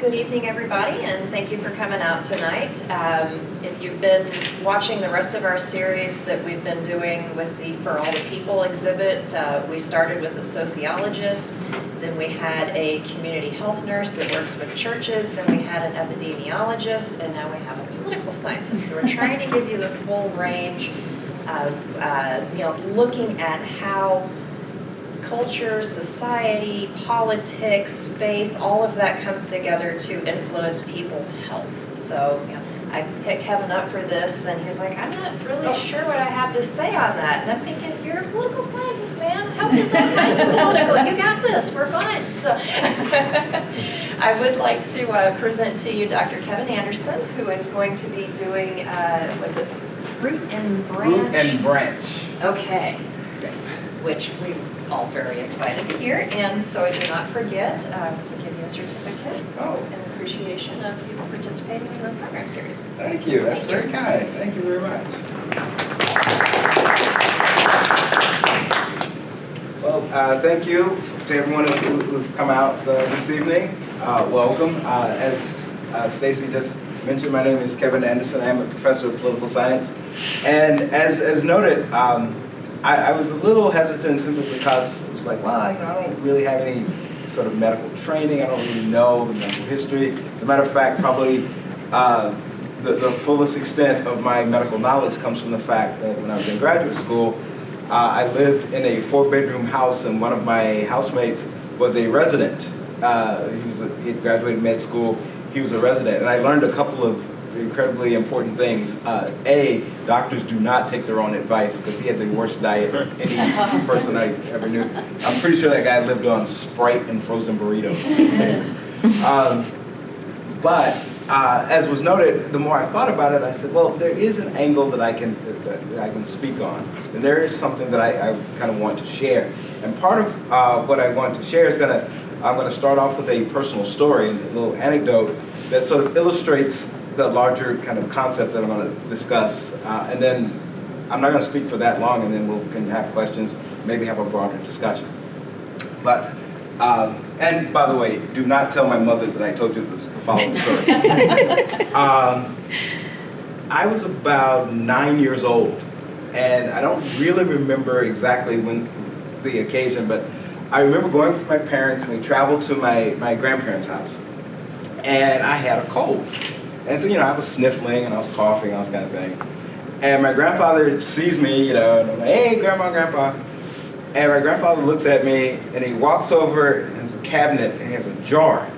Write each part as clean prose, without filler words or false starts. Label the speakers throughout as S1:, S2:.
S1: Good evening, everybody, and thank you for coming out tonight. If you've been watching the rest of our series that we've been doing with the For All the People exhibit, we started with a sociologist, then we had a community health nurse that works with churches, then we had an epidemiologist, and now we have a political scientist. So we're trying to give you the full range of looking at how culture, society, politics, faith, all of that comes together to influence people's health. So, I picked Kevin up for this, and he's like, I'm not really sure what I have to say on that. And I'm thinking, you're a political scientist, man. Health is all kinds of political. You got this. We're fine. So, I would like to present to you Dr. Kevin Anderson, who is going to be doing, was it Root and Branch?
S2: Root and Branch.
S1: Okay.
S2: Yes.
S1: Which we're all very excited to hear, and so I do not forget to give you a certificate in appreciation of you participating in the program series.
S2: Thank you. That's very kind. Thank you very much. Well, thank you to everyone who's come out this evening. Welcome. As Stacy just mentioned, my name is Kevin Anderson. I am a professor of political science, and as noted, I was a little hesitant simply because it was like, well, I don't really have any sort of medical training. I don't really know the medical history. As a matter of fact, probably the fullest extent of my medical knowledge comes from the fact that when I was in graduate school, I lived in a 4-bedroom house, and one of my housemates was a resident. He had graduated med school. He was a resident, and I learned a couple of incredibly important things. Doctors do not take their own advice, because he had the worst diet of any person I ever knew. I'm pretty sure that guy lived on Sprite and frozen burritos. But as was noted, the more I thought about it, I said, well, there is an angle that I can speak on, and there is something that I kind of want to share. And part of what I want to share is I'm going to start off with a personal story, a little anecdote that sort of illustrates the larger kind of concept that I'm going to discuss, and then I'm not going to speak for that long, and then we can have questions, maybe have a broader discussion. But, and by the way, do not tell my mother that I told you the following story. I was about 9 years old, and I don't really remember exactly when the occasion, but I remember going with my parents, and we traveled to my grandparents' house, and I had a cold. And so, I was sniffling and I was coughing, all this kind of thing. And my grandfather sees me, and I'm like, hey, Grandma, Grandpa. And my grandfather looks at me, and he walks over, and there's a cabinet, and he has a jar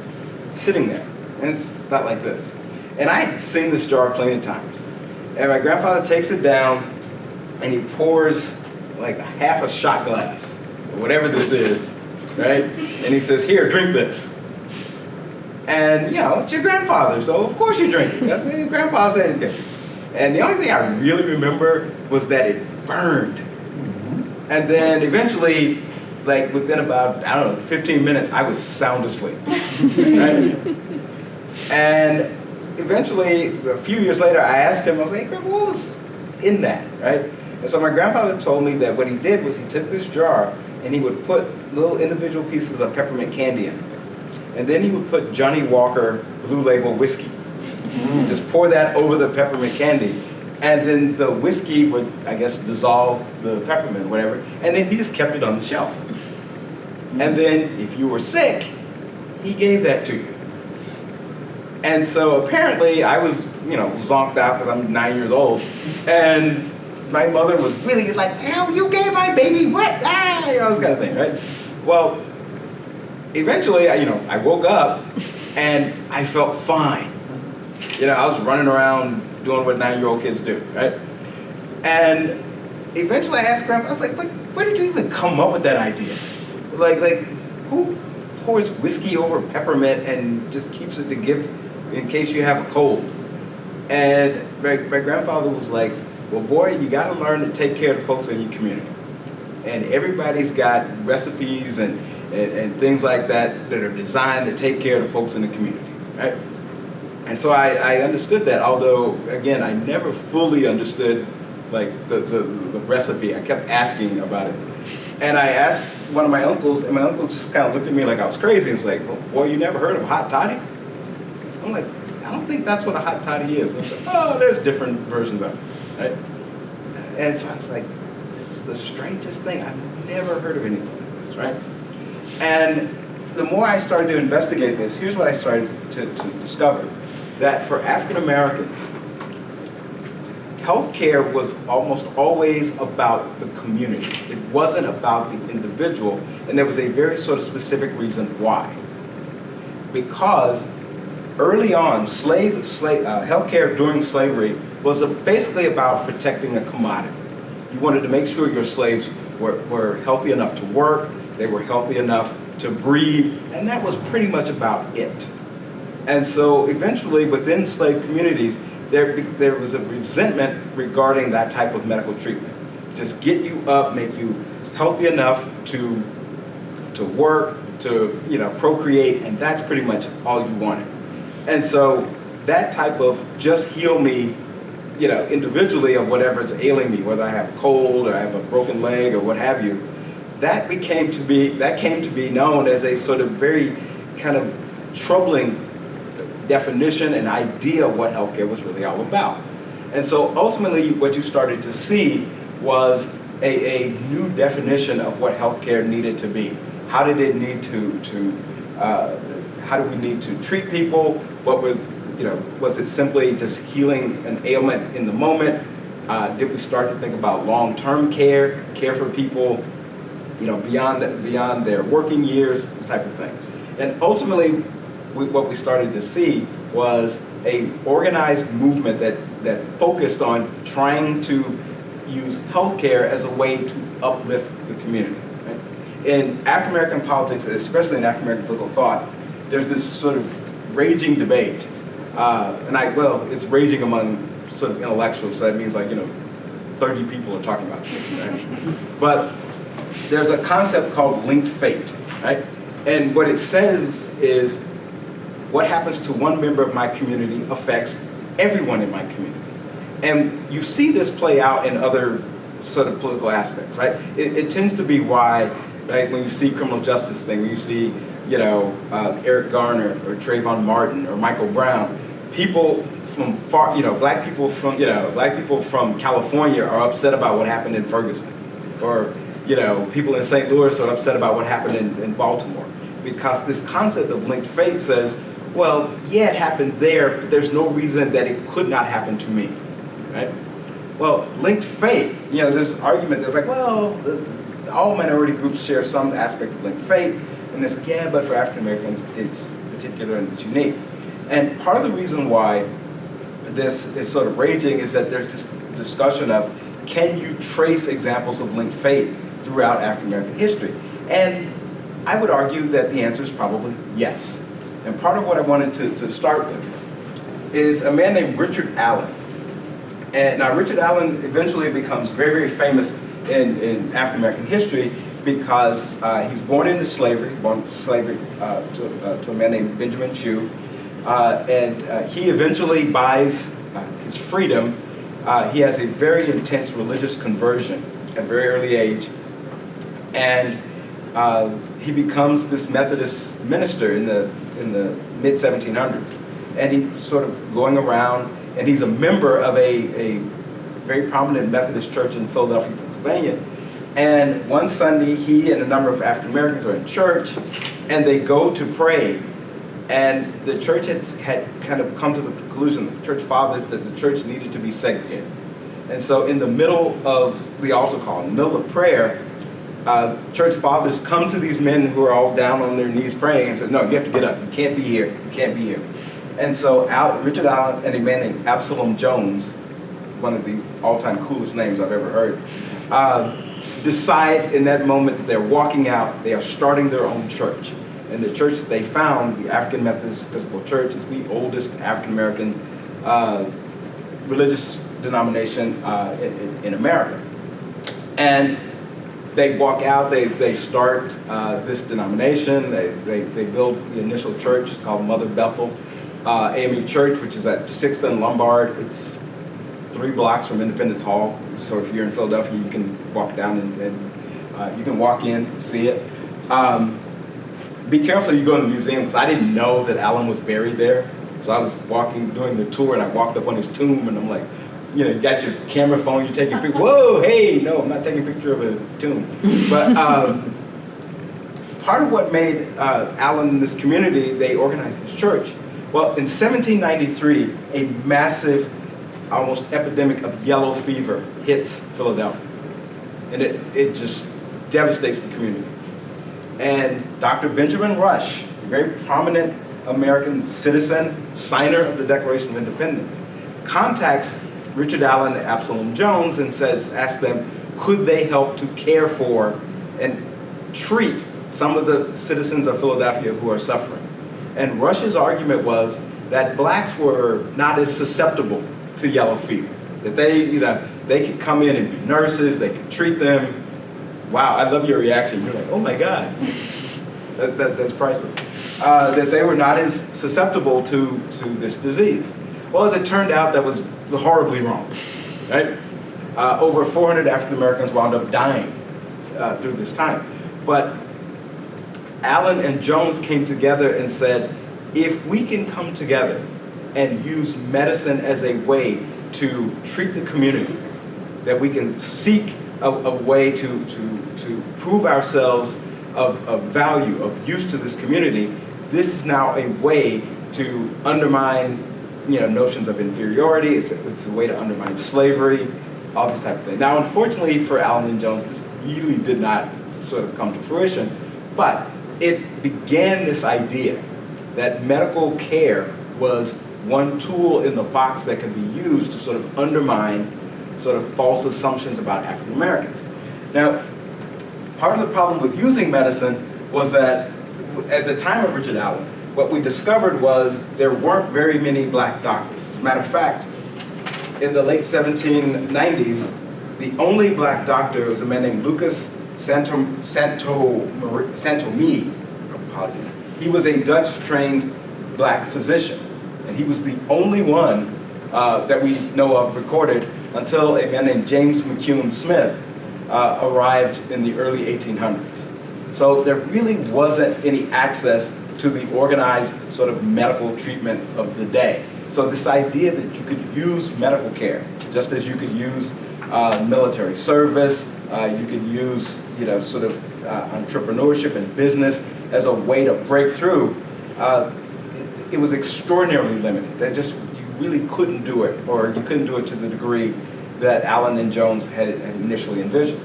S2: sitting there. And it's about like this. And I had seen this jar plenty of times. And my grandfather takes it down, and he pours like half a shot glass, or whatever this is, right? And he says, here, drink this. And, it's your grandfather, so of course you drink it. That's what your grandpa said. And the only thing I really remember was that it burned. Mm-hmm. And then eventually, like within about, 15 minutes, I was sound asleep. Right? And eventually, a few years later, I asked him, I was like, hey, Grandpa, what was in that, right? And so my grandfather told me that what he did was he took this jar and he would put little individual pieces of peppermint candy in it. And then he would put Johnny Walker Blue Label whiskey. Mm. Just pour that over the peppermint candy. And then the whiskey would, I guess, dissolve the peppermint or whatever. And then he just kept it on the shelf. And then if you were sick, he gave that to you. And so apparently I was, zonked out because I'm 9 years old. And my mother was really like, oh, you gave my baby what? This kind of thing, right? Well, eventually, I woke up and I felt fine. I was running around doing what 9-year-old kids do, right? And eventually I asked Grandpa, I was like, where did you even come up with that idea? Like who pours whiskey over peppermint and just keeps it to give in case you have a cold? And my grandfather was like, well, boy, you got to learn to take care of the folks in your community. And everybody's got recipes and things like that that are designed to take care of the folks in the community, right? And so I understood that, although, again, I never fully understood, like, the recipe. I kept asking about it. And I asked one of my uncles, and my uncle just kind of looked at me like I was crazy. He was like, well, boy, you never heard of hot toddy? I'm like, I don't think that's what a hot toddy is. And I said, oh, there's different versions of it, right? And so I was like, this is the strangest thing. I've never heard of anything like this, right? And the more I started to investigate this, here's what I started to discover. That for African Americans, healthcare was almost always about the community. It wasn't about the individual, and there was a very sort of specific reason why. Because early on, healthcare during slavery was basically about protecting a commodity. You wanted to make sure your slaves were healthy enough to work, they were healthy enough to breed, and that was pretty much about it. And so eventually within slave communities, there was a resentment regarding that type of medical treatment. Just get you up, make you healthy enough to work, to procreate, and that's pretty much all you wanted. And so that type of just heal me, individually of whatever's ailing me, whether I have a cold or I have a broken leg or what have you, that came to be known as a sort of very kind of troubling definition and idea of what healthcare was really all about. And so ultimately what you started to see was a new definition of what healthcare needed to be. How did it need how do we need to treat people? Was it simply just healing an ailment in the moment? Did we start to think about long-term care for people, beyond their working years, this type of thing? And ultimately, what we started to see was a organized movement that focused on trying to use healthcare as a way to uplift the community. Right? In African American politics, especially in African American political thought, there's this sort of raging debate, it's raging among sort of intellectuals, so that means 30 people are talking about this, right? But there's a concept called linked fate, right? And what it says is, what happens to one member of my community affects everyone in my community. And you see this play out in other sort of political aspects, right? It tends to be why, like when you see criminal justice thing, when you see, Eric Garner or Trayvon Martin or Michael Brown, people from black people from California are upset about what happened in Ferguson, or people in St. Louis are upset about what happened in Baltimore, because this concept of linked fate says, well, yeah, it happened there, but there's no reason that it could not happen to me, right? Well, linked fate, this argument that's like, well, all minority groups share some aspect of linked fate, and it's like, yeah, but for African Americans, it's particular and it's unique. And part of the reason why this is sort of raging is that there's this discussion of, can you trace examples of linked fate throughout African American history? And I would argue that the answer is probably yes. And part of what I wanted to start with is a man named Richard Allen. And now Richard Allen eventually becomes very, very famous in African American history because he's born into slavery, to a man named Benjamin Chew. And he eventually buys his freedom. He has a very intense religious conversion at a very early age. And he becomes this Methodist minister in the mid-1700s. And he's sort of going around, and he's a member of a very prominent Methodist church in Philadelphia, Pennsylvania. And one Sunday, he and a number of African Americans are in church, and they go to pray. And the church had kind of come to the conclusion, the church fathers, that the church needed to be segregated. And so in the middle of the altar call, in the middle of prayer, church fathers come to these men who are all down on their knees praying and say, no, you have to get up. You can't be here. You can't be here. And so Richard Allen and a man named Absalom Jones, one of the all-time coolest names I've ever heard, decide in that moment that they're walking out, they are starting their own church. And the church that they found, the African Methodist Episcopal Church, is the oldest African-American religious denomination in America. And they walk out, they start this denomination, they build the initial church. It's called Mother Bethel AME Church, which is at 6th and Lombard. It's 3 blocks from Independence Hall. So if you're in Philadelphia, you can walk down and you can walk in and see it. Be careful you go to the museum, because I didn't know that Allen was buried there. So I was doing the tour, and I walked up on his tomb, and I'm like, you got your camera phone, you're taking a picture. Whoa, hey, no, I'm not taking a picture of a tomb. But part of what made Allen in this community, they organized this church. Well, in 1793, a massive, almost epidemic of yellow fever hits Philadelphia. And it just devastates the community. And Dr. Benjamin Rush, a very prominent American citizen, signer of the Declaration of Independence, contacts Richard Allen and Absalom Jones and asks them, could they help to care for and treat some of the citizens of Philadelphia who are suffering. And Rush's argument was that blacks were not as susceptible to yellow fever, that they could come in and be nurses, they could treat them. Wow, I love your reaction. You're like, oh my God, that's priceless. That they were not as susceptible to this disease. Well, as it turned out, that was horribly wrong, right? Over 400 African Americans wound up dying through this time. But Allen and Jones came together and said, if we can come together and use medicine as a way to treat the community, that we can seek a way to prove ourselves of value, of use to this community, this is now a way to undermine notions of inferiority, it's a way to undermine slavery, all this type of thing. Now, unfortunately for Allen and Jones, this really did not sort of come to fruition, but it began this idea that medical care was one tool in the box that could be used to sort of undermine sort of false assumptions about African Americans. Now, part of the problem with using medicine was that at the time of Richard Allen, what we discovered was there weren't very many black doctors. As a matter of fact, in the late 1790s, the only black doctor was a man named Lucas Santomie. Apologies. He was a Dutch-trained black physician, and he was the only one that we know of recorded until a man named James McCune Smith arrived in the early 1800s. So there really wasn't any access to the organized sort of medical treatment of the day. So this idea that you could use medical care, just as you could use military service, you could use sort of entrepreneurship and business as a way to break through, it was extraordinarily limited. That just, you really couldn't do it, or you couldn't do it to the degree that Allen and Jones had initially envisioned.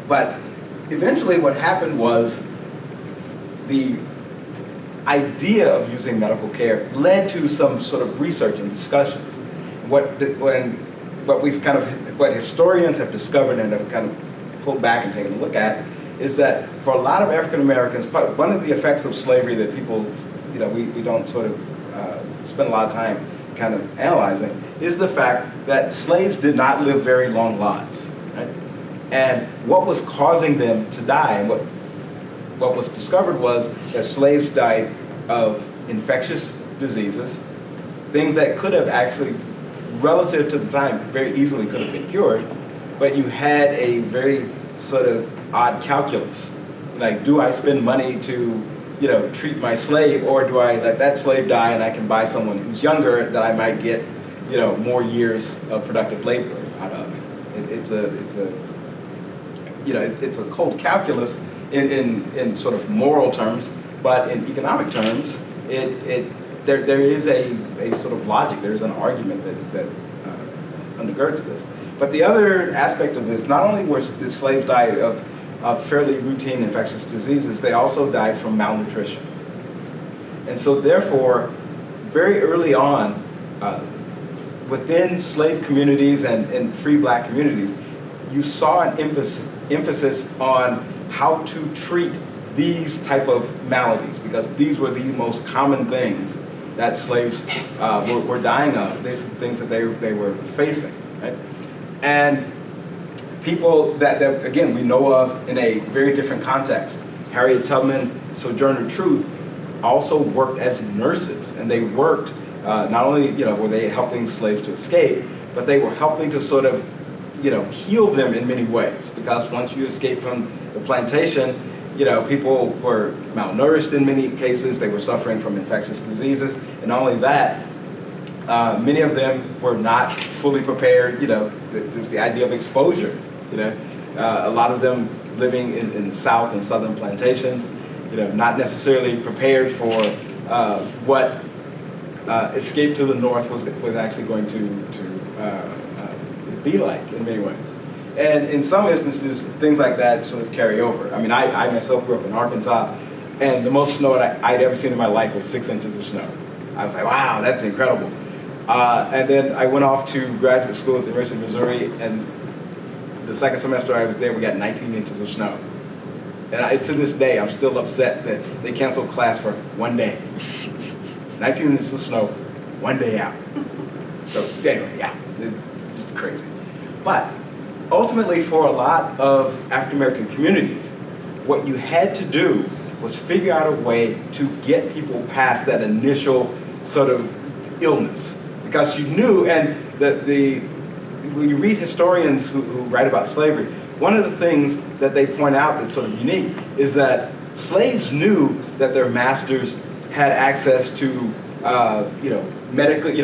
S2: But eventually what happened was the idea of using medical care led to some sort of research and discussions. What historians have discovered and have kind of pulled back and taken a look at is that for a lot of African Americans, one of the effects of slavery that people, we don't sort of spend a lot of time kind of analyzing is the fact that slaves did not live very long lives, right? And what was causing them to die, and what was discovered was that slaves died of infectious diseases, things that could have actually, relative to the time, very easily could have been cured, but you had a very sort of odd calculus. Like, do I spend money to, treat my slave, or do I let that slave die and I can buy someone who's younger that I might get, more years of productive labor out of? It's a cold calculus in sort of moral terms, but in economic terms, there is a sort of logic, there is an argument that undergirds this. But the other aspect of this, not only did slaves die of fairly routine infectious diseases, they also died from malnutrition. And so therefore, very early on, within slave communities and free black communities, you saw an emphasis on how to treat these type of maladies, because these were the most common things that slaves were dying of. These were the things that they were facing, right? And people that again, we know of in a very different context. Harriet Tubman, Sojourner Truth, also worked as nurses, and they worked, not only were they helping slaves to escape, but they were helping to sort of heal them in many ways, because once you escape from the plantation, People were malnourished in many cases. They were suffering from infectious diseases. And not only that, many of them were not fully prepared. There's the idea of exposure. A lot of them living in the South and Southern plantations, not necessarily prepared for what escape to the North was actually going to be like in many ways. And in some instances, things like that sort of carry over. I mean, I myself grew up in Arkansas, and the most snow I'd ever seen in my life was 6 inches of snow. I was like, wow, that's incredible. And then I went off to graduate school at the University of Missouri, and the second semester I was there, we got 19 inches of snow. And to this day, I'm still upset that they canceled class for one day. 19 inches of snow, one day out. So anyway, yeah, it's just crazy. But ultimately, for a lot of African American communities, what you had to do was figure out a way to get people past that initial sort of illness. Because you knew, and when you read historians who write about slavery, one of the things that they point out that's sort of unique is that slaves knew that their masters had access to, medically,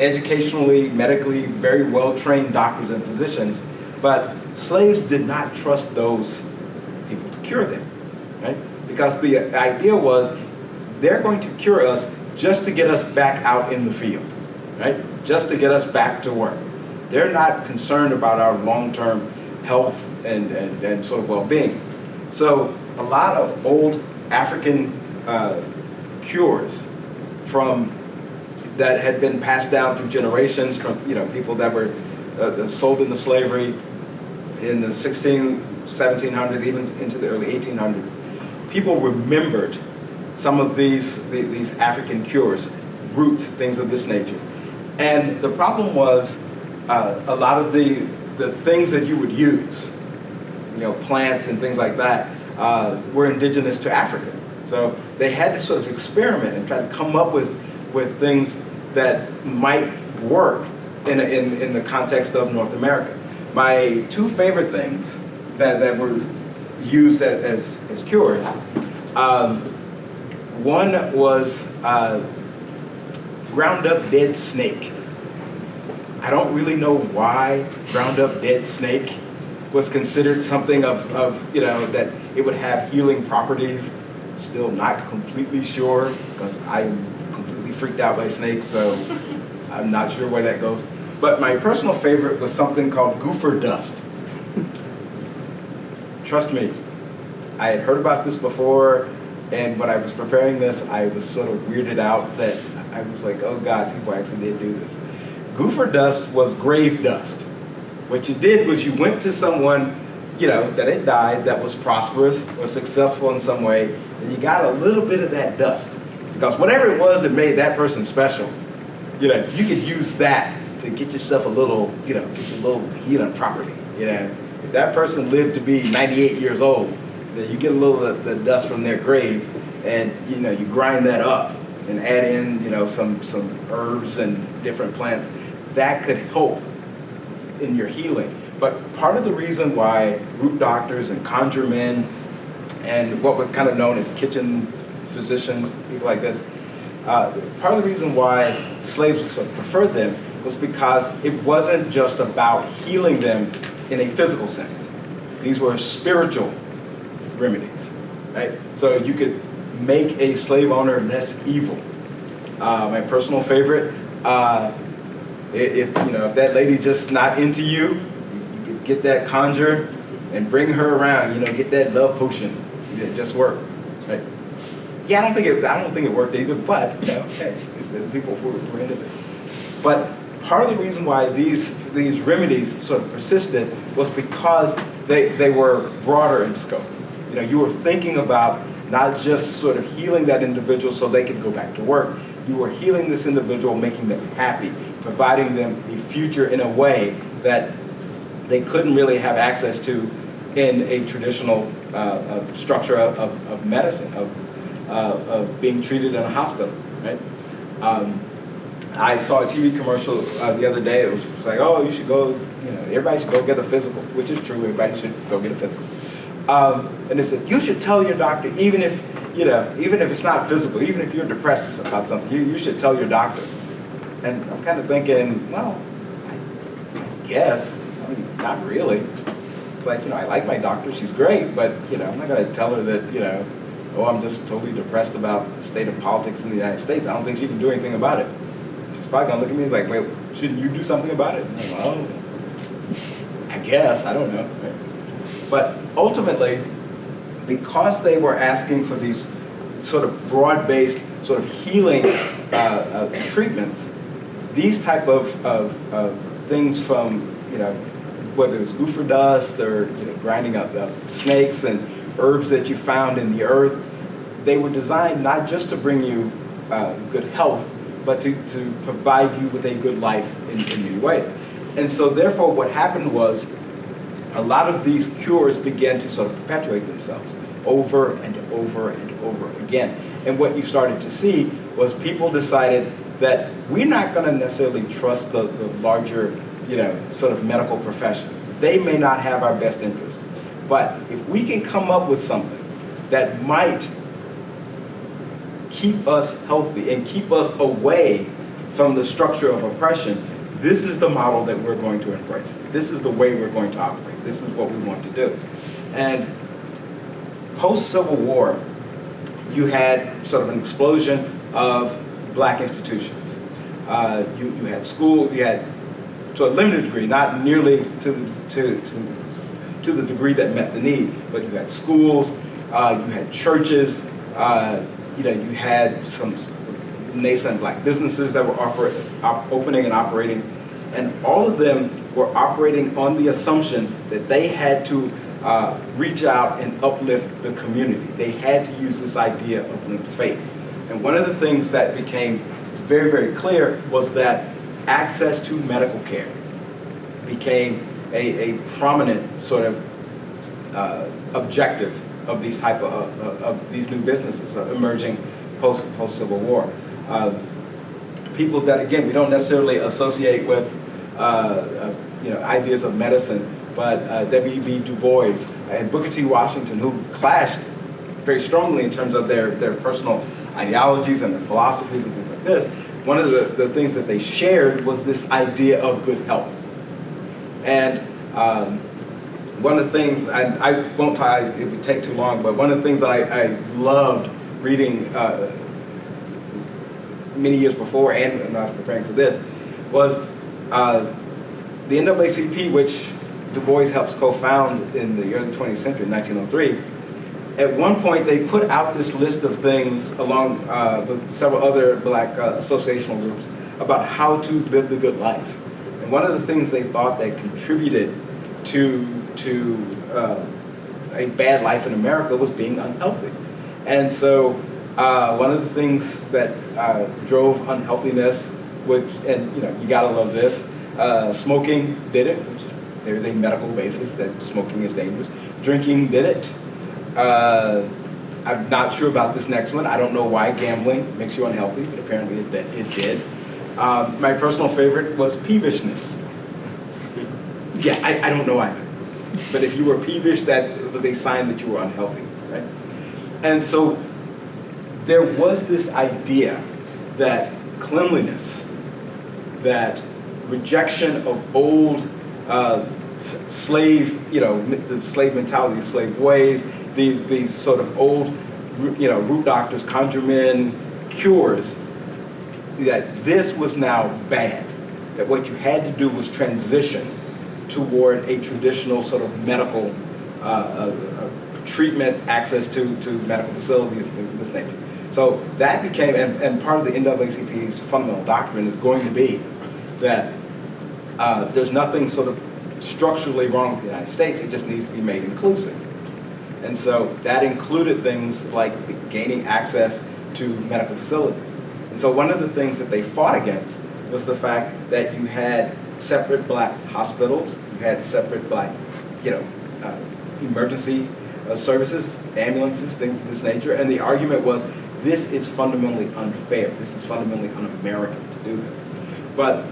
S2: educationally, medically very well-trained doctors and physicians, but slaves did not trust those people to cure them, right? Because the idea was they're going to cure us just to get us back out in the field, right? Just to get us back to work. They're not concerned about our long-term health and sort of well-being. So a lot of old African cures that had been passed down through generations from people that were sold into slavery in the 1700s, even into the early 1800s. People remembered some of these African cures, roots, things of this nature. And the problem was a lot of the things that you would use, plants and things like that, were indigenous to Africa. So they had to sort of experiment and try to come up with things that might work in the context of North America. My two favorite things that were used as cures, one was ground up dead snake. I don't really know why ground up dead snake was considered something of that it would have healing properties. Still not completely sure, because I'm completely freaked out by snakes, so I'm not sure where that goes. But my personal favorite was something called gopher dust. Trust me, I had heard about this before, and when I was preparing this, I was sort of weirded out that I was like, oh God, people actually did do this. Gopher dust was grave dust. What you did was you went to someone that had died, that was prosperous or successful in some way, and you got a little bit of that dust. Because whatever it was that made that person special, you could use that to get yourself a little, get your little healing property. If that person lived to be 98 years old, then you get a little of the dust from their grave, and you grind that up and add in, some herbs and different plants. That could help in your healing. But part of the reason why root doctors and conjure men and what were kind of known as kitchen physicians, people like this, part of the reason why slaves would sort of prefer them was because it wasn't just about healing them in a physical sense. These were spiritual remedies, right? So you could make a slave owner less evil. My personal favorite, if that lady just not into you, you could get that conjure and bring her around. Get that love potion. It just worked, right? Yeah, I don't think it worked either. But hey, people were into this. But part of the reason why these remedies sort of persisted was because they were broader in scope. You were thinking about not just sort of healing that individual so they could go back to work. You were healing this individual, making them happy, providing them a future in a way that they couldn't really have access to in a traditional structure of medicine, of being treated in a hospital, right? I saw a TV commercial the other day. It was like, oh, you should go, everybody should go get a physical, which is true. Everybody should go get a physical. And they said, you should tell your doctor, even if it's not physical, even if you're depressed about something, you should tell your doctor. And I'm kind of thinking, well, I guess, I mean, not really. It's like, I like my doctor, she's great, but, I'm not going to tell her that, oh, I'm just totally depressed about the state of politics in the United States. I don't think she can do anything about it. She's probably going to look at me and like, wait, shouldn't you do something about it? And I'm like, well, I guess, I don't know. But ultimately, because they were asking for these sort of broad-based sort of healing treatments, these type of things from, whether it's goofer dust or grinding up snakes and herbs that you found in the earth, they were designed not just to bring you good health, but to provide you with a good life in many ways. And so therefore what happened was a lot of these cures began to sort of perpetuate themselves over and over and over again. And what you started to see was people decided that we're not going to necessarily trust the larger, sort of medical profession. They may not have our best interest. But if we can come up with something that might keep us healthy and keep us away from the structure of oppression, this is the model that we're going to embrace. This is the way we're going to operate. This is what we want to do. And post-Civil War, you had sort of an explosion of black institutions. You had school, you had, to a limited degree, not nearly to the degree that met the need, but you had schools, you had churches, you had some nascent black businesses that were opening and operating, and all of them were operating on the assumption that they had to reach out and uplift the community. They had to use this idea of linked faith. And one of the things that became very, very clear was that access to medical care became a prominent sort of objective of these type of these new businesses emerging post-Civil War. People that, again, we don't necessarily associate with ideas of medicine, but W.E.B. Du Bois and Booker T. Washington, who clashed very strongly in terms of their personal ideologies and their philosophies and things like this. One of the things that they shared was this idea of good health. And one of the things, I won't tie, it would take too long, but one of the things that I loved reading many years before and when I was preparing for this was the NAACP, which Du Bois helps co-found in the early 20th century, 1903. At one point, they put out this list of things along with several other black associational groups about how to live the good life. And one of the things they thought that contributed to a bad life in America was being unhealthy. And so one of the things that drove unhealthiness, and you gotta love this, smoking did it. There's a medical basis that smoking is dangerous. Drinking did it. I'm not sure about this next one. I don't know why gambling makes you unhealthy, but apparently it did. My personal favorite was peevishness. Yeah, I don't know either. But if you were peevish, that was a sign that you were unhealthy, right? And so there was this idea that cleanliness, that rejection of old slave, the slave mentality, slave ways, these sort of old, root doctors, conjure men, cures, that this was now bad. That what you had to do was transition toward a traditional sort of medical treatment, access to medical facilities and things of this nature. So that became, and part of the NAACP's fundamental doctrine is going to be that there's nothing sort of structurally wrong with the United States, it just needs to be made inclusive. And so that included things like gaining access to medical facilities. And so one of the things that they fought against was the fact that you had separate black hospitals, you had separate black, emergency services, ambulances, things of this nature. And the argument was, this is fundamentally unfair. This is fundamentally un-American to do this. But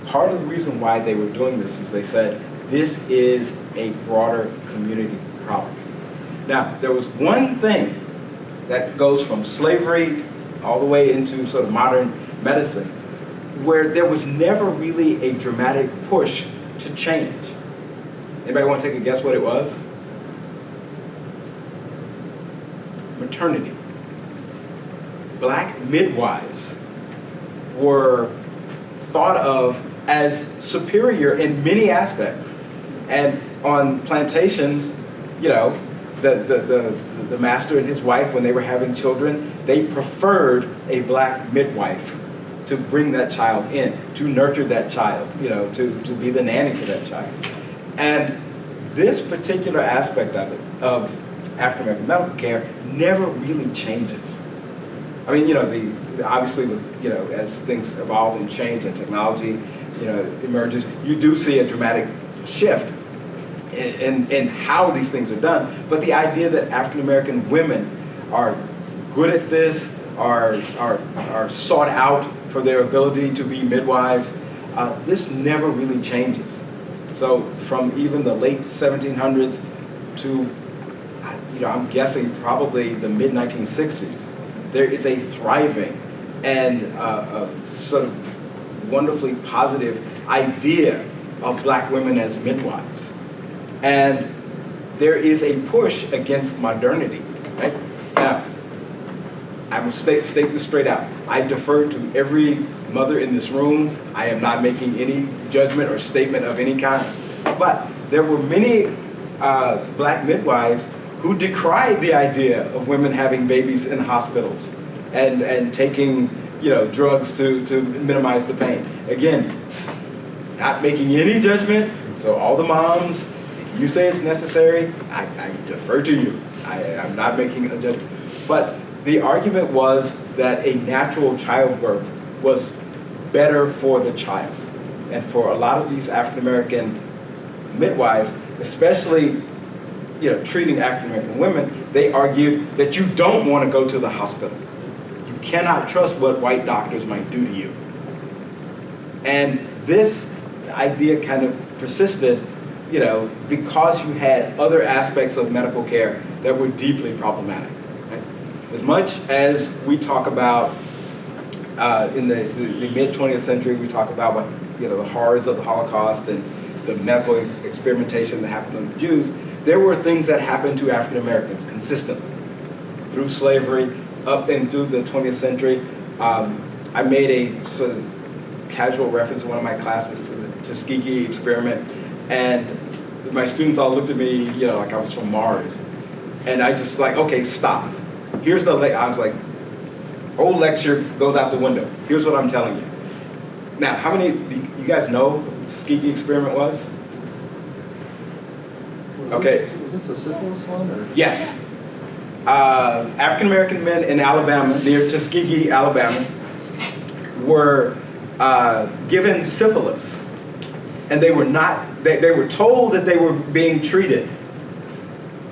S2: part of the reason why they were doing this was they said, this is a broader community problem. Now, there was one thing that goes from slavery all the way into sort of modern medicine, where there was never really a dramatic push to change. Anybody want to take a guess what it was? Maternity. Black midwives were thought of as superior in many aspects. And on plantations, you know, the master and his wife, when they were having children, they preferred a black midwife to bring that child in, to nurture that child, you know, to be the nanny for that child. And this particular aspect of it, of African American medical care, never really changes. I mean, you know, obviously with, you know, as things evolve and change and technology, you know, emerges, you do see a dramatic shift in how these things are done. But the idea that African American women are good at this, are sought out for their ability to be midwives, this never really changes. So from even the late 1700s to, you know, I'm guessing probably the mid-1960s, there is a thriving and sort of wonderfully positive idea of black women as midwives. And there is a push against modernity, right? Now, I will state this straight out. I defer to every mother in this room. I am not making any judgment or statement of any kind. But there were many black midwives who decried the idea of women having babies in hospitals and taking, you know, drugs to minimize the pain. Again, not making any judgment. So all the moms, if you say it's necessary, I defer to you. I'm not making a judgment. But the argument was that a natural childbirth was better for the child. And for a lot of these African American midwives, especially, you know, treating African American women, they argued that you don't want to go to the hospital. You cannot trust what white doctors might do to you. And this idea kind of persisted, you know, because you had other aspects of medical care that were deeply problematic. Right? As much as we talk about in the mid-20th century, we talk about what, you know, the horrors of the Holocaust and the medical experimentation that happened on the Jews, there were things that happened to African Americans consistently through slavery up and through the 20th century. I made a sort of casual reference in one of my classes to the Tuskegee Experiment, and my students all looked at me, you know, like I was from Mars. And I just like, okay, stop. Here's the, I was like, old lecture goes out the window. Here's what I'm telling you. Now, how many, you guys know what the Tuskegee Experiment was? Okay.
S3: Was this a syphilis one? Or?
S2: Yes. African American men in Alabama, near Tuskegee, Alabama, were given syphilis. And they were not, they were told that they were being treated,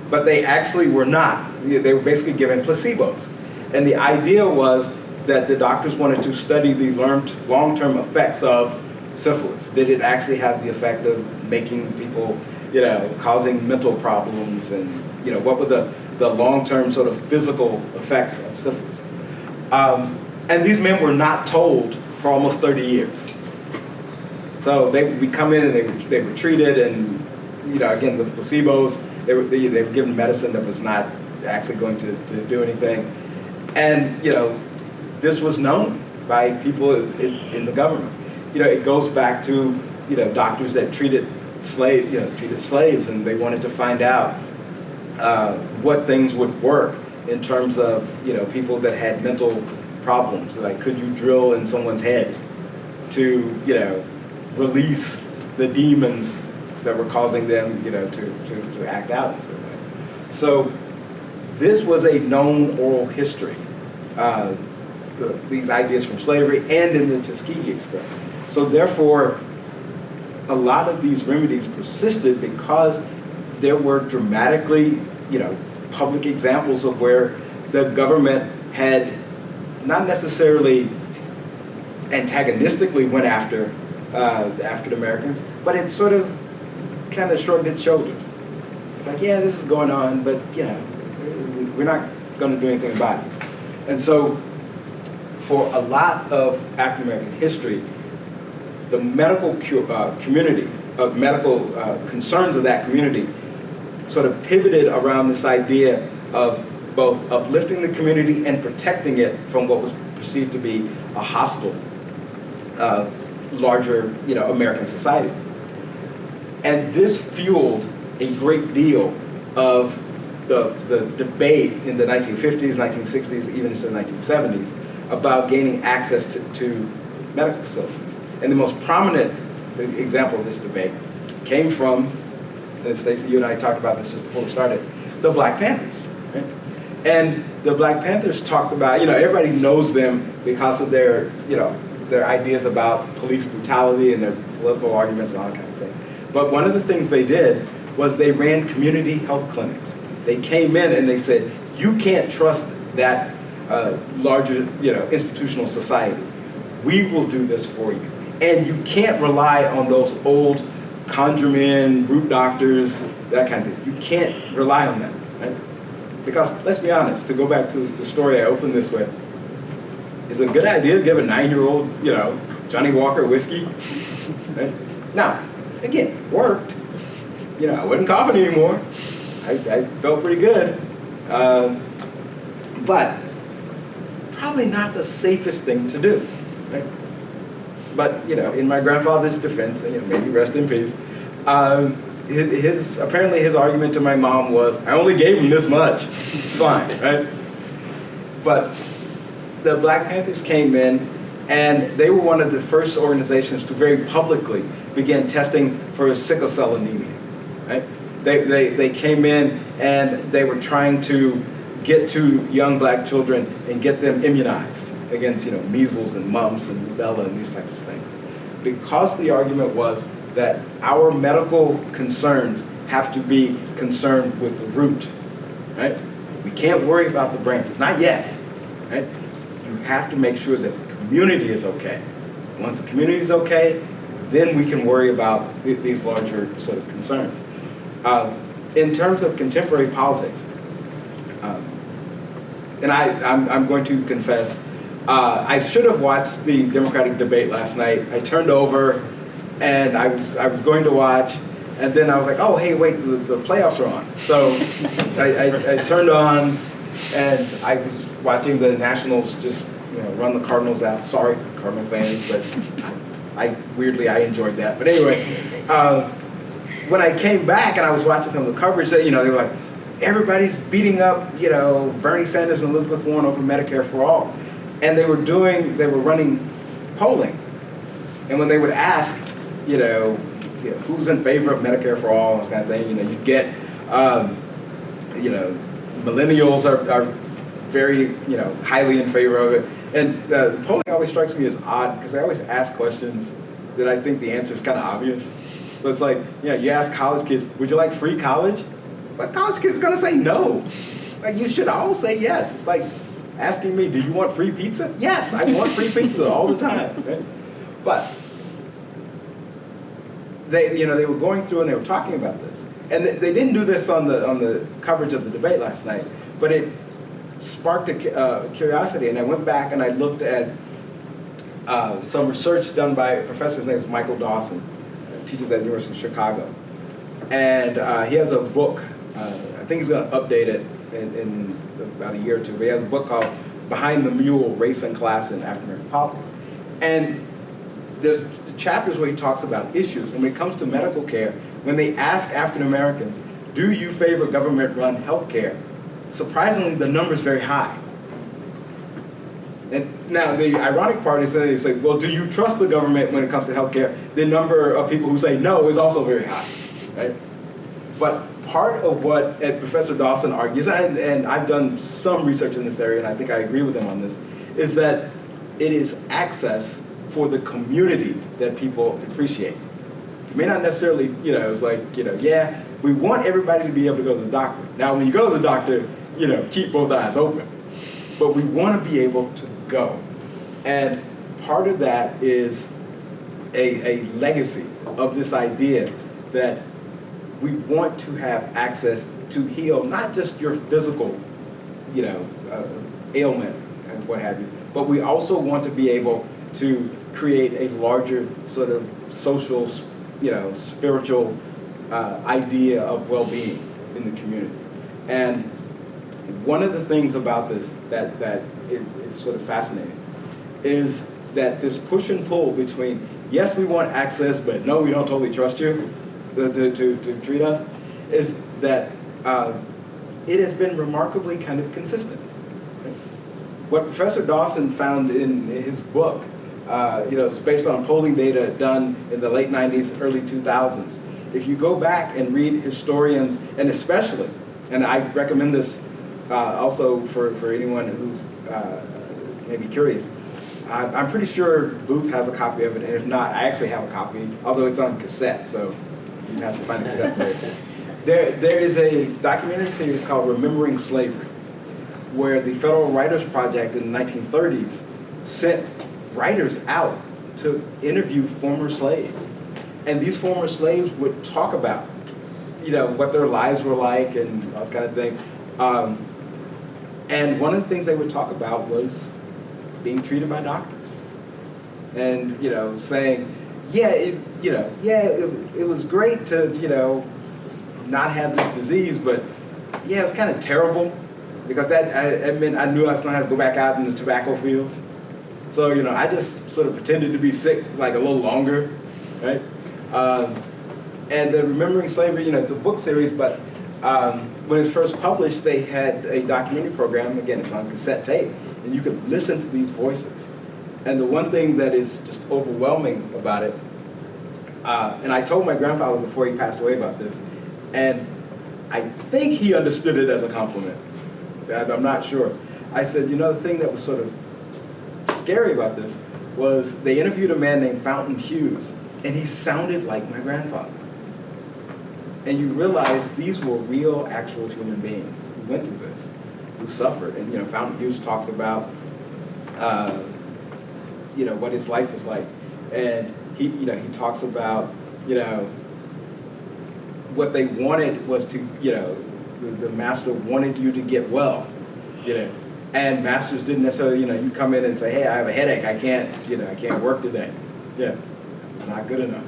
S2: but they actually were not. They were basically given placebos. And the idea was that the doctors wanted to study the long-term effects of syphilis. Did it actually have the effect of making people, you know, causing mental problems, and, you know, what were the long-term sort of physical effects of syphilis? And these men were not told for almost 30 years. So they would come in and they were treated, and, you know, again, with placebos, they were given medicine that was not actually going to do anything. And, you know, this was known by people in the government. You know, it goes back to, you know, doctors that treated slaves, and they wanted to find out what things would work in terms of, you know, people that had mental problems. Like, could you drill in someone's head to, you know, release the demons that were causing them, you know, to act out in certain ways. So this was a known oral history, these ideas from slavery and in the Tuskegee Experiment. So therefore, a lot of these remedies persisted because there were dramatically, you know, public examples of where the government had not necessarily antagonistically went after the African Americans, but it sort of kind of shrugged its shoulders. like, yeah, this is going on, but we're not going to do anything about it. And so for a lot of African American history, the medical community, medical concerns of that community sort of pivoted around this idea of both uplifting the community and protecting it from what was perceived to be a hostile, larger, American society. And this fueled a great deal of the debate in the 1950s, 1960s, even into the 1970s about gaining access to medical facilities. And the most prominent example of this debate came from, Stacey, you and I talked about this just before we started, the Black Panthers. Right? And the Black Panthers talked about, everybody knows them because of their ideas about police brutality and their political arguments and all that kind of thing. But one of the things they did was they ran community health clinics. They came in and they said, you can't trust that larger, institutional society. We will do this for you. And you can't rely on those old conjure-men, root doctors, that kind of thing. You can't rely on them, right? Because let's be honest, to go back to the story I opened this with, is it a good idea to give a 9-year-old, Johnny Walker whiskey? Right? Now, again, it worked. I wasn't coughing anymore. I felt pretty good. But probably not the safest thing to do, right? But, in my grandfather's defense, and maybe rest in peace, apparently his argument to my mom was, I only gave him this much. It's fine, right? But the Black Panthers came in, and they were one of the first organizations to very publicly begin testing for sickle cell anemia, right? They came in and they were trying to get to young Black children and get them immunized against, measles and mumps and rubella and these types of things. Because the argument was that our medical concerns have to be concerned with the root, right? We can't worry about the branches, not yet, right? You have to make sure that the community is okay. Once the community is okay, then we can worry about these larger sort of concerns. In terms of contemporary politics, and I'm going to confess, I should have watched the Democratic debate last night. I turned over, and I was going to watch, and then I was like, oh, hey, wait, the playoffs are on. So I turned on, and I was watching the Nationals just run the Cardinals out. Sorry, Cardinal fans, but I enjoyed that. But anyway, when I came back and I was watching some of the coverage, they were like, everybody's beating up, Bernie Sanders and Elizabeth Warren over Medicare for all. And they were running polling. And when they would ask, who's in favor of Medicare for all, and this kind of thing, you'd get, millennials are very, highly in favor of it. And the polling always strikes me as odd because they always ask questions that I think the answer is kind of obvious. So it's like, you ask college kids, would you like free college? But college kids are going to say no. Like, you should all say yes. It's like asking me, do you want free pizza? Yes, I want free pizza all the time. Right? But they were going through and they were talking about this. And they didn't do this on the coverage of the debate last night, but it sparked a curiosity. And I went back and I looked at some research done by a professor, his name is Michael Dawson, teaches at the University of Chicago. And he has a book, I think he's going to update it in about a year or two, but he has a book called Behind the Mule, Race and Class in African American Politics. And there's chapters where he talks about issues, and when it comes to medical care, when they ask African Americans, do you favor government-run health care? Surprisingly, the number is very high. And now the ironic part is that they say, well, do you trust the government when it comes to health care? The number of people who say no is also very high, right? But part of what Professor Dawson argues, and I've done some research in this area, and I think I agree with him on this, is that it is access for the community that people appreciate. It may not necessarily, it's like, yeah, we want everybody to be able to go to the doctor. Now, when you go to the doctor, keep both eyes open. But we want to be able to go. And part of that is a legacy of this idea that we want to have access to heal not just your physical, ailment and what have you, but we also want to be able to create a larger sort of social, spiritual idea of well-being in the community. And one of the things about this that is sort of fascinating is that this push and pull between, yes, we want access, but no, we don't totally trust you to treat us, is that it has been remarkably kind of consistent. What Professor Dawson found in his book, it's based on polling data done in the late 90s, early 2000s. If you go back and read historians, and especially, and I recommend this also for anyone who's maybe curious, I'm pretty sure Booth has a copy of it, and if not, I actually have a copy, although it's on cassette, so you have to find a cassette player. There is a documentary series called Remembering Slavery, where the Federal Writers Project in the 1930s sent writers out to interview former slaves. And these former slaves would talk about, what their lives were like and all this kind of thing. And one of the things they would talk about was being treated by doctors. And, saying, it was great to, not have this disease, but it was kind of terrible because that meant I knew I was going to have to go back out in the tobacco fields. So, I just sort of pretended to be sick like a little longer, right? And the Remembering Slavery, it's a book series, but when it was first published, they had a documentary program. Again, it's on cassette tape, and you could listen to these voices. And the one thing that is just overwhelming about it, and I told my grandfather before he passed away about this, and I think he understood it as a compliment. I'm not sure. I said, the thing that was sort of scary about this was they interviewed a man named Fountain Hughes, and he sounded like my grandfather. And you realize these were real, actual human beings who went through this, who suffered. And Fountain Hughes talks about, what his life was like, and he talks about, what they wanted was to, the master wanted you to get well, and masters didn't necessarily, you come in and say, hey, I have a headache, I can't work today. It's not good enough.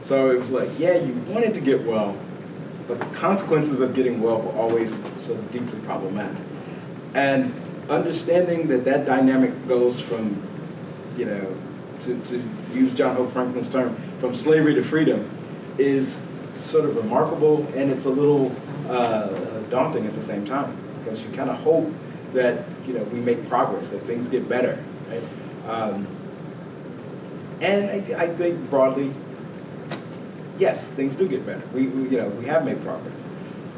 S2: So it was like, you wanted to get well, but the consequences of getting well were always sort of deeply problematic. And understanding that dynamic goes from, to use John Hope Franklin's term, from slavery to freedom, is sort of remarkable, and it's a little daunting at the same time, because you kind of hope that we make progress, that things get better, right? And I think broadly, yes, things do get better. We have made progress,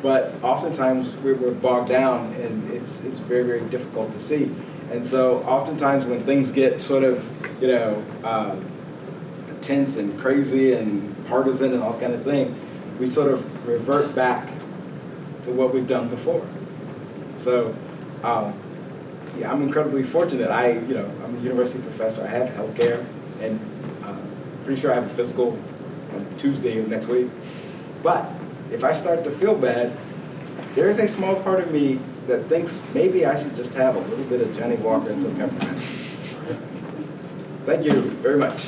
S2: but oftentimes we're bogged down, and it's very, very difficult to see. And so oftentimes when things get sort of tense and crazy and partisan and all this kind of thing, we sort of revert back to what we've done before. So, I'm incredibly fortunate. I'm a university professor. I have healthcare, and pretty sure I have a physical on Tuesday of next week. But if I start to feel bad, there is a small part of me that thinks maybe I should just have a little bit of Johnny Walker and some peppermint. Thank you very much.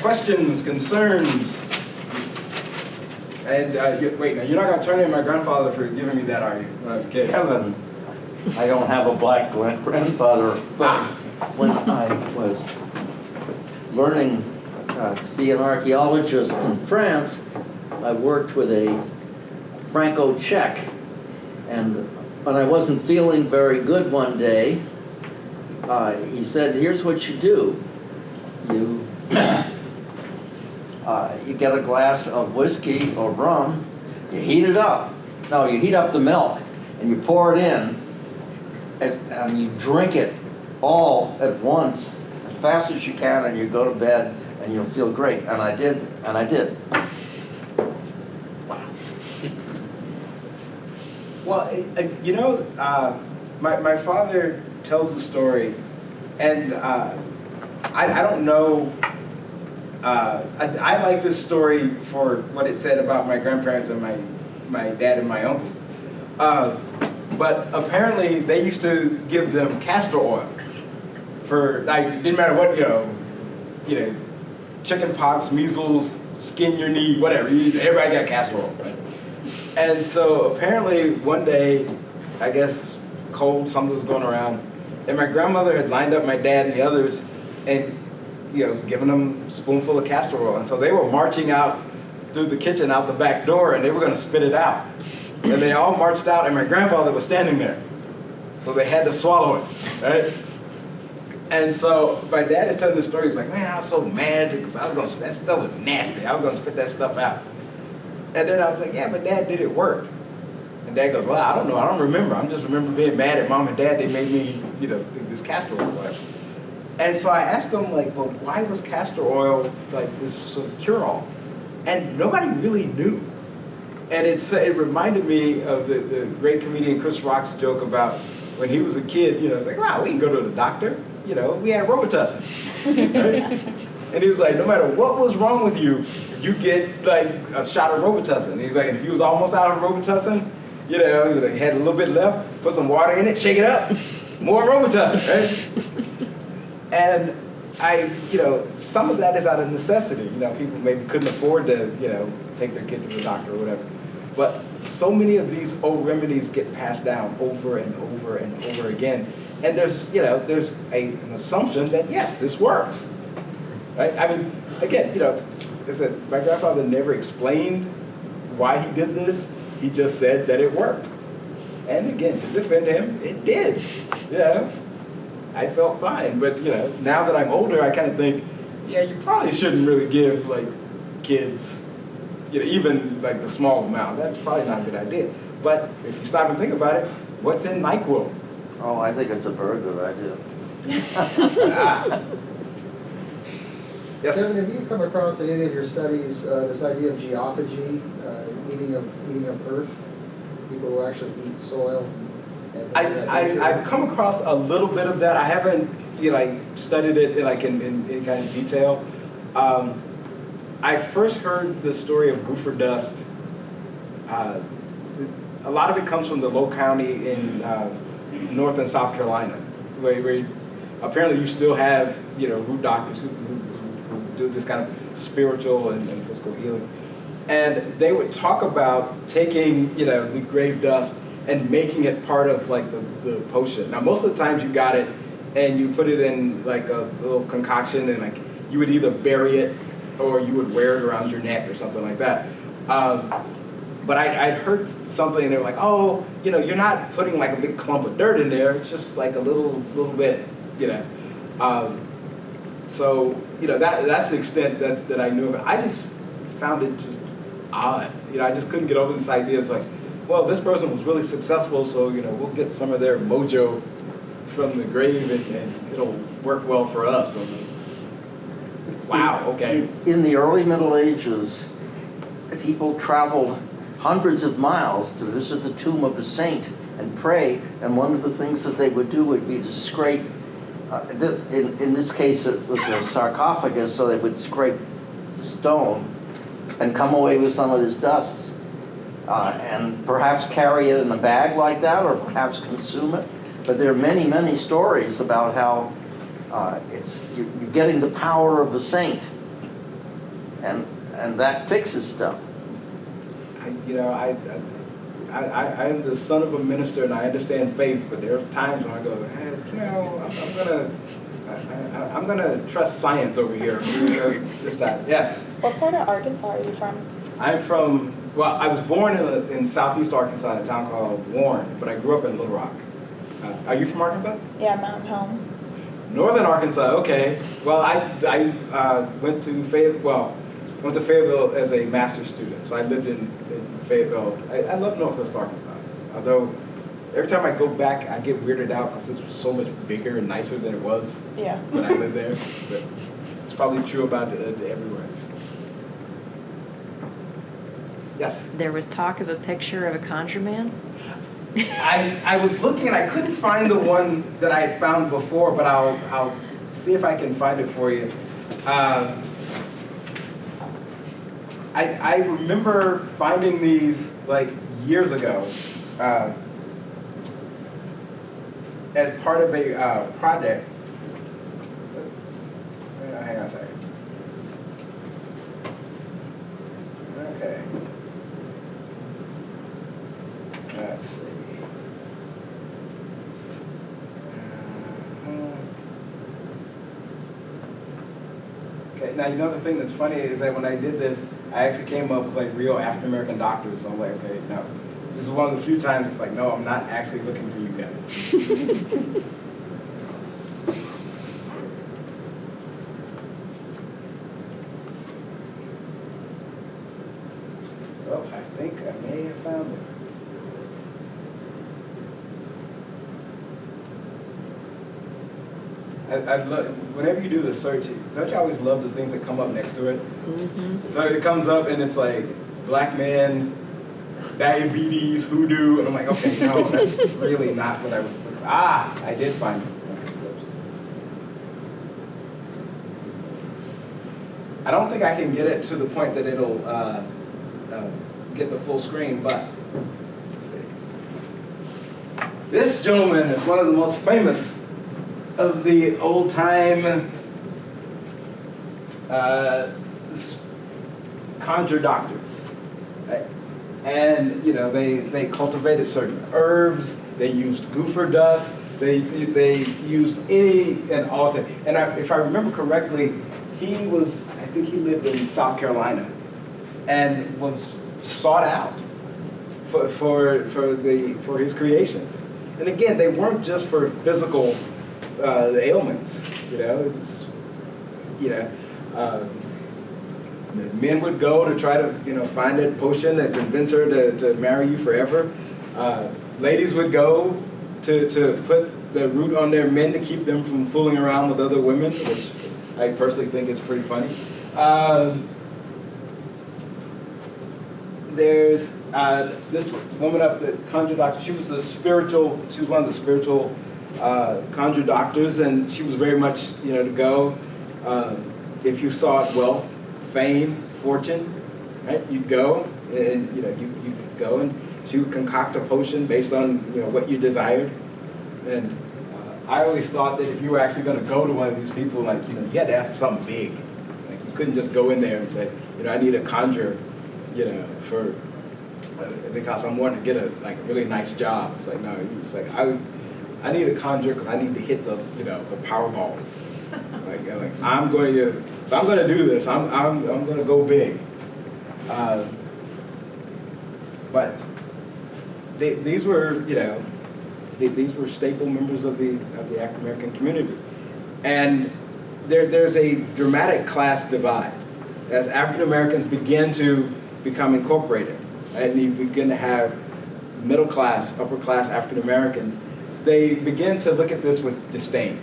S2: Questions, concerns? And wait, now you're not going to turn in my grandfather for giving me that, are you, when I was a kid?
S3: Kevin, I don't have a black grandfather, but when I was learning to be an archaeologist in France, I worked with a Franco-Czech, and when I wasn't feeling very good one day, he said, here's what you do. You get a glass of whiskey or rum, you heat it up. No, you heat up the milk, and you pour it in, and you drink it all at once, as fast as you can, and you go to bed, and you'll feel great. And I did.
S2: Well, my father tells the story, and I don't know I like this story for what it said about my grandparents and my dad and my uncles. But apparently they used to give them castor oil for, like, it didn't matter what, you know, chicken pox, measles, skin your knee, whatever. Everybody got castor oil, right? And so apparently one day, I guess cold, something was going around, and my grandmother had lined up my dad and the others and, was giving them a spoonful of castor oil. And so they were marching out through the kitchen out the back door, and they were going to spit it out. And they all marched out, and my grandfather was standing there. So they had to swallow it, right? And so my dad is telling the story. He's like, man, I was so mad because that stuff was nasty. I was going to spit that stuff out. And then I was like, yeah, but Dad, did it work? And Dad goes, well, I don't know. I don't remember. I just remember being mad at Mom and Dad. They made me, this castor oil or whatever. And so I asked them, like, well, why was castor oil like this sort of cure-all? And nobody really knew. And it reminded me of the great comedian Chris Rock's joke about when he was a kid, it's like, wow, we can go to the doctor. We had Robitussin. Right? And he was like, no matter what was wrong with you, you get like a shot of Robitussin. And he's like, if he was almost out of Robitussin, he had a little bit left, put some water in it, shake it up, more Robitussin, right? And some of that is out of necessity. People maybe couldn't afford to, take their kid to the doctor or whatever. But so many of these old remedies get passed down over and over and over again. And there's an assumption that, yes, this works. Right? I mean, again, I said, my grandfather never explained why he did this. He just said that it worked. And again, to defend him, it did. I felt fine. But, now that I'm older, I kind of think, yeah, you probably shouldn't really give, like, kids, even, like, the small amount. That's probably not a good idea. But if you stop and think about it, what's in NyQuil?
S3: Oh, I think it's a very good idea.
S2: Yes?
S4: Kevin, have you come across in any of your studies this idea of geophagy, eating of earth, people who actually eat soil?
S2: I've come across a little bit of that. I haven't studied it in any kind of detail. I first heard the story of gopher dust. A lot of it comes from the Low County in North and South Carolina, where apparently you still have root doctors who do this kind of spiritual and physical healing. And they would talk about taking the grave dust and making it part of like the potion. Now most of the times you got it and you put it in like a little concoction and like you would either bury it or you would wear it around your neck or something like that. But I'd heard something and they were like, oh, you're not putting like a big clump of dirt in there. It's just like a little bit, So, that's the extent that I knew of it. I just found it just odd. I just couldn't get over this idea. It's like, well, this person was really successful, so, we'll get some of their mojo from the grave and it'll work well for us. I'm like, wow, okay.
S3: In the early Middle Ages, people traveled hundreds of miles to visit the tomb of a saint and pray, and one of the things that they would do would be to scrape, in this case it was a sarcophagus, so they would scrape stone and come away with some of this dust, and perhaps carry it in a bag like that, or perhaps consume it. But there are many, many stories about how you're getting the power of the saint, and that fixes stuff.
S2: I am the son of a minister and I understand faith, but there are times when I go, I'm gonna trust science over here. This time, yes.
S5: What part of Arkansas are you from?
S2: I'm from. Well, I was born in southeast Arkansas in a town called Warren, but I grew up in Little Rock. Are you from Arkansas?
S5: Yeah, Mountain Home.
S2: Northern Arkansas. Okay. Well, I went to Fayetteville as a master's student, so I lived in Fayetteville. I love Northwest Arkansas, although every time I go back, I get weirded out because it's so much bigger and nicer than it was when I lived there. But it's probably true about it everywhere. Yes?
S6: There was talk of a picture of a conjure man.
S2: I was looking and I couldn't find the one that I had found before, but I'll see if I can find it for you. I remember finding these like years ago as part of a project. Hang on a second. Okay. Let's see. Okay, now you know the thing that's funny is that when I did this, I actually came up with like real African American doctors. So I'm like, okay, no. This is one of the few times it's like, no, I'm not actually looking for you guys. Well, I think I may have found it. I love, whenever you do the search, don't you always love the things that come up next to it?
S6: Mm-hmm.
S2: So it comes up and it's like, black men, diabetes, hoodoo, and I'm like, okay, no, that's really not what I was looking for. Ah, I did find it. Okay, whoops. I don't think I can get it to the point that it'll get the full screen, but let's see. This gentleman is one of the most famous of the old-time conjure doctors, right? And you know they cultivated certain herbs. They used gopher dust. They used any and all things. And if I remember correctly, I think he lived in South Carolina, and was sought out for his creations. And again, they weren't just for physical ailments. You know, it was, you know. Men would go to try to, you know, find a potion and convince her to marry you forever. Ladies would go to put the root on their men to keep them from fooling around with other women, which I personally think is pretty funny. There's this woman up, the conjure doctor. She was one of the spiritual conjure doctors, and she was very much, you know, to go. If you sought wealth, fame, fortune, right? You'd go, and you know, you could go, and she would concoct a potion based on, you know, what you desired. And I always thought that if you were actually going to go to one of these people, like, you know, you had to ask for something big. Like, you couldn't just go in there and say, you know, I need a conjure, you know, for because I'm wanting to get a really nice job. It's like, no, it's like I need a conjure because I need to hit the, you know, the Powerball. Like I'm going to. If I'm going to do this, I'm going to go big. But these were, you know, these were staple members of the African American community, and there's a dramatic class divide as African Americans begin to become incorporated, and you begin to have middle class, upper class African Americans. They begin to look at this with disdain.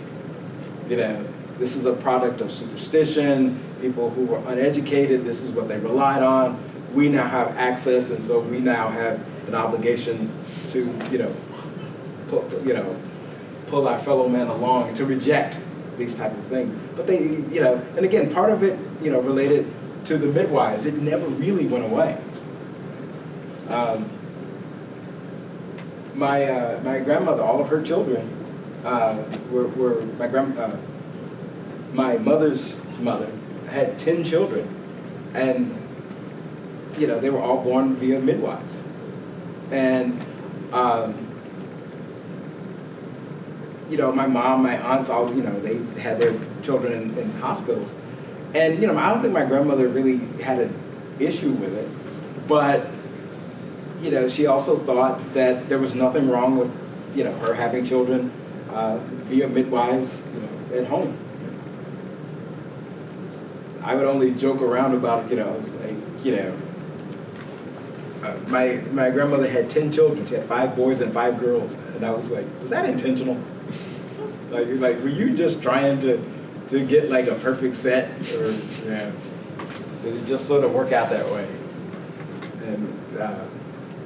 S2: You know, this is a product of superstition. People who were uneducated, this is what they relied on. We now have access, and so we now have an obligation to, you know, pull our fellow men along, to reject these type of things. But they, you know, and again, part of it, you know, related to the midwives. It never really went away. My grandmother, all of her children were my mother's mother had 10 children, and you know, they were all born via midwives. And you know, my mom, my aunts, all, you know, they had their children in hospitals. And you know, I don't think my grandmother really had an issue with it, but you know, she also thought that there was nothing wrong with, you know, her having children via midwives, you know, at home. I would only joke around about it, you know, it was like, you know, my grandmother had 10 children. She had 5 boys and 5 girls, and I was like, was that intentional? Like, were you just trying to get like a perfect set, or you know, did it just sort of work out that way? And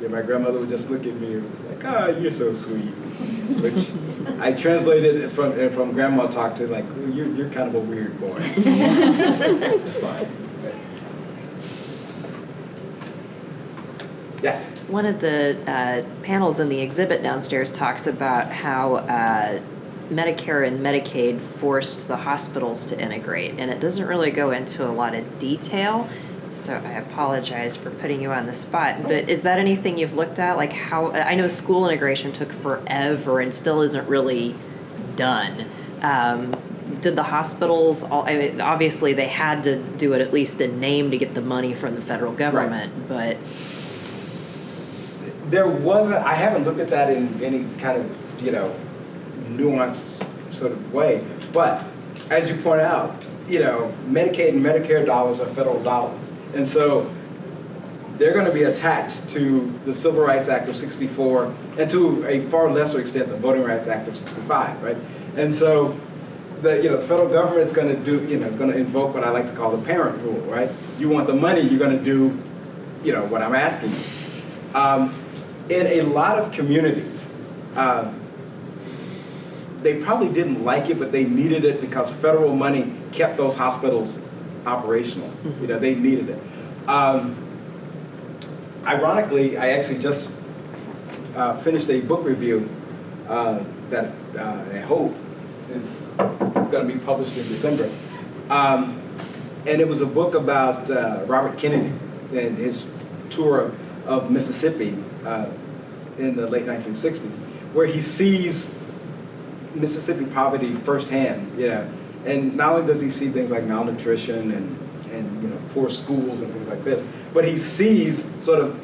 S2: yeah, my grandmother would just look at me and was like, "Oh, you're so sweet," which I translated it from grandma talk to like, well, "You're kind of a weird boy." It's fine. Yes.
S6: One of the panels in the exhibit downstairs talks about how Medicare and Medicaid forced the hospitals to integrate, and it doesn't really go into a lot of detail, so I apologize for putting you on the spot, but is that anything you've looked at? Like how, I know school integration took forever and still isn't really done. Did the hospitals, I mean, obviously they had to do it at least in name to get the money from the federal government, but...
S2: There wasn't, I haven't looked at that in any kind of, nuanced sort of way. But as you point out, Medicaid and Medicare dollars are federal dollars. And so they're going to be attached to the Civil Rights Act of 64 and to a far lesser extent the Voting Rights Act of 65, right? And so the federal government's going to do, is going to invoke what I like to call the parent rule, right? You want the money, you're going to do, what I'm asking you. In a lot of communities, they probably didn't like it, but they needed it because federal money kept those hospitals operational. They needed it. Ironically, I actually just finished a book review that I hope is going to be published in December. And it was a book about Robert Kennedy and his tour of Mississippi in the late 1960s, where he sees Mississippi poverty firsthand, and not only does he see things like malnutrition and poor schools and things like this, but he sees sort of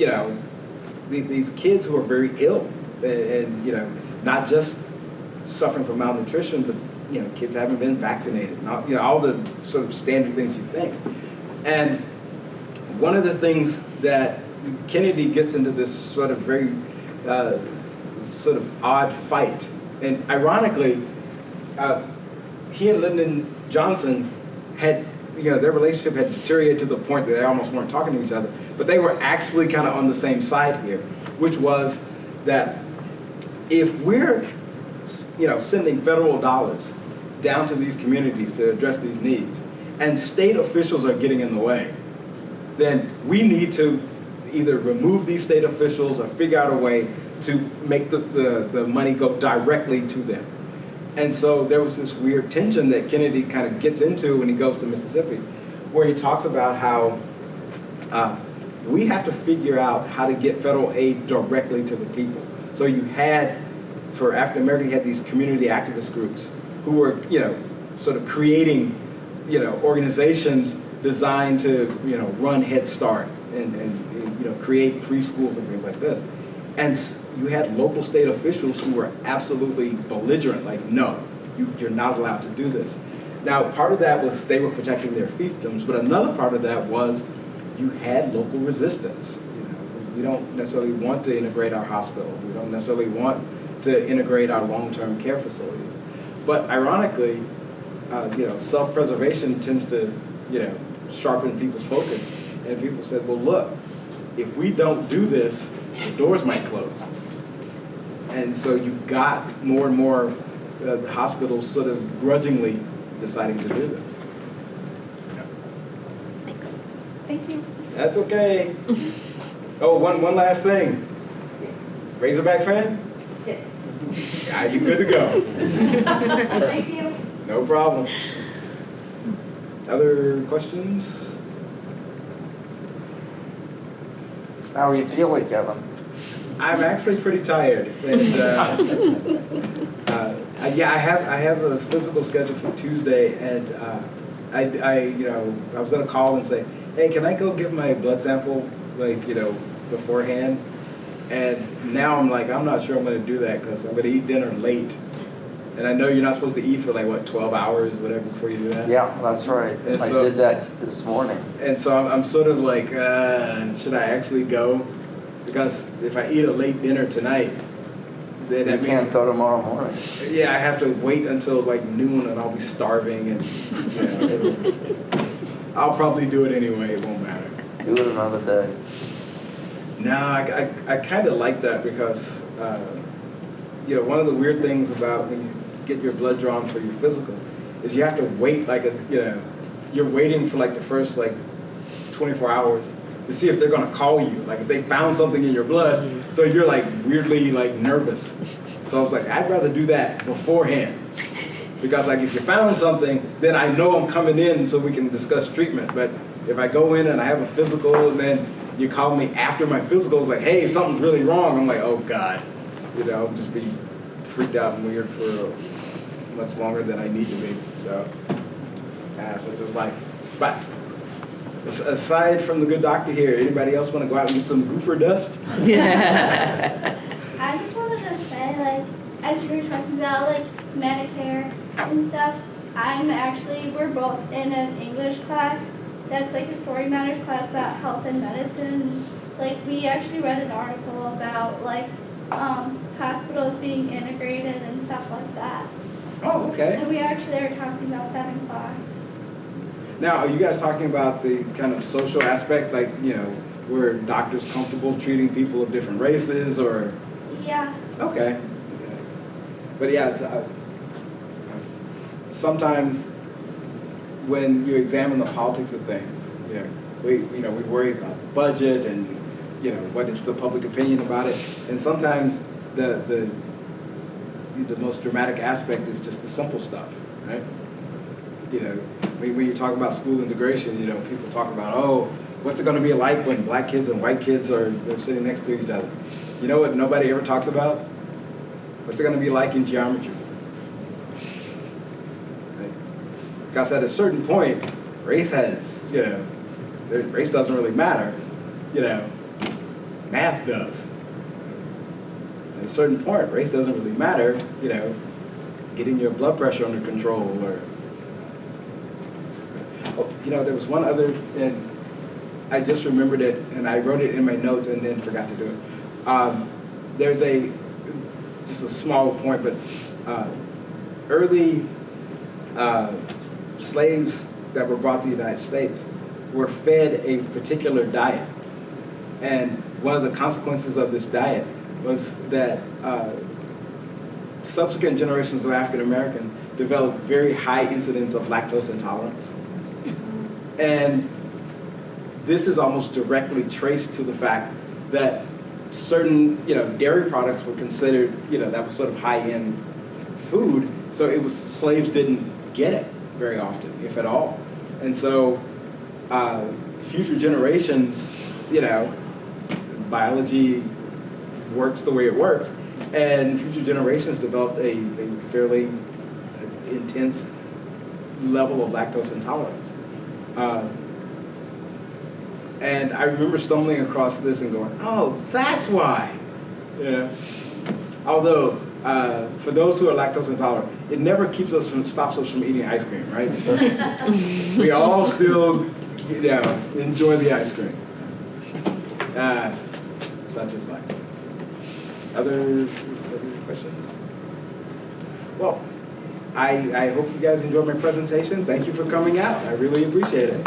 S2: these kids who are very ill and not just suffering from malnutrition, but kids haven't been vaccinated, all the sort of standard things you think. And one of the things that Kennedy gets into this sort of very sort of odd fight. And ironically, he and Lyndon Johnson had, their relationship had deteriorated to the point that they almost weren't talking to each other. But they were actually kind of on the same side here, which was that if we're, sending federal dollars down to these communities to address these needs, and state officials are getting in the way, then we need to either remove these state officials or figure out a way to make the money go directly to them. And so there was this weird tension that Kennedy kind of gets into when he goes to Mississippi, where he talks about how we have to figure out how to get federal aid directly to the people. So you had, for African Americans, you had these community activist groups who were, sort of creating, organizations designed to, run Head Start and create preschools and things like this. And you had local state officials who were absolutely belligerent, like, no, you're not allowed to do this. Now, part of that was they were protecting their fiefdoms, but another part of that was you had local resistance. We don't necessarily want to integrate our hospital. We don't necessarily want to integrate our long-term care facilities. But ironically, self-preservation tends to, sharpen people's focus. And people said, well, look, if we don't do this, the doors might close. And so you got more and more hospitals sort of grudgingly deciding to do this.
S6: Thanks.
S5: Thank you.
S2: That's okay. Oh, one last thing. Razorback fan?
S7: Yes.
S2: Yeah, you good to go.
S7: Thank you.
S2: No problem. Other questions?
S3: How are you feeling, Kevin?
S2: I'm actually pretty tired, and yeah, I have a physical schedule for Tuesday, and I was gonna call and say, hey, can I go give my blood sample, beforehand? And now I'm like, I'm not sure I'm gonna do that because I'm gonna eat dinner late, and I know you're not supposed to eat for 12 hours, whatever, before you do that.
S3: Yeah, that's right.
S2: And
S3: I
S2: so-
S3: did that this morning.
S2: And so I'm sort of like, should I actually go? Because if I eat a late dinner tonight, then
S3: You
S2: that
S3: can't
S2: means,
S3: go tomorrow morning.
S2: yeah, I have to wait until noon and I'll be starving, and I'll probably do it anyway, it won't matter.
S3: Do it another day.
S2: No, I kind of like that because, one of the weird things about when you get your blood drawn for your physical is you have to wait you're waiting for the first 24 hours. to see if they're gonna call you, like if they found something in your blood, so you're like weirdly like nervous. So I was like, I'd rather do that beforehand. Because like if you found something, then I know I'm coming in so we can discuss treatment. But if I go in and I have a physical and then you call me after my physical, it's like, hey, something's really wrong. I'm like, oh God, I'll just be freaked out and weird for much longer than I need to be. So, such is life. But aside from the good doctor here, anybody else want to go out and get some goofer dust?
S8: I just wanted to say, like, as you were talking about, like, Medicare and stuff, we're both in an English class that's like a story matters class about health and medicine. Like, we actually read an article about, like, hospitals being integrated and stuff like that.
S2: Oh, okay.
S8: And we actually are talking about that in class.
S2: Now, are you guys talking about the kind of social aspect, like, were doctors comfortable treating people of different races, or?
S8: Yeah.
S2: Okay. But yeah, sometimes when you examine the politics of things, we worry about the budget and what is the public opinion about it, and sometimes the most dramatic aspect is just the simple stuff, right? When you talk about school integration, people talk about, oh, what's it going to be like when black kids and white kids they're sitting next to each other? You know what nobody ever talks about? What's it going to be like in geometry? Right? Because at a certain point, race doesn't really matter. Math does. At a certain point, race doesn't really matter. Getting your blood pressure under control, or there was one other, and I just remembered it, and I wrote it in my notes and then forgot to do it. There's just a small point, but early slaves that were brought to the United States were fed a particular diet. And one of the consequences of this diet was that subsequent generations of African Americans developed very high incidence of lactose intolerance. And this is almost directly traced to the fact that certain, dairy products were considered, that was sort of high-end food, so slaves didn't get it very often, if at all. And so future generations, biology works the way it works, and future generations developed a fairly intense level of lactose intolerance. And I remember stumbling across this and going, oh, that's why. Although, for those who are lactose intolerant, it never stops us from eating ice cream, right? We all still, enjoy the ice cream. Such is life. Other questions? Well, I hope you guys enjoyed my presentation. Thank you for coming out. I really appreciate it.